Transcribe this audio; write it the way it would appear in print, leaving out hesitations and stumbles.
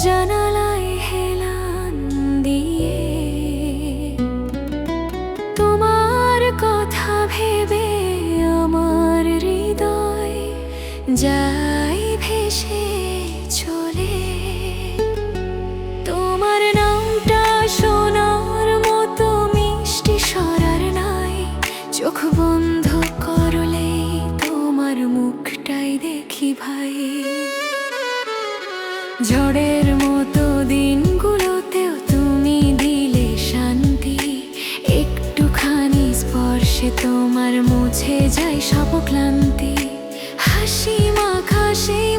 জানালায় হেলান দিয়ে তোমার কথা ভেবে আমার হৃদয় যাই ভেসে চলে। তোমার নামটা শোনার মতো মিষ্টি স্বর নাই, চোখ বন্ধ করলে তোমার মুখটাই দেখি ভাই। ঝড়ের মতো দিনগুলোতেও তুমি দিলে শান্তি, একটুখানি স্পর্শে তোমার মুছে যায় সব ক্লান্তি। হাসি মাখা সেই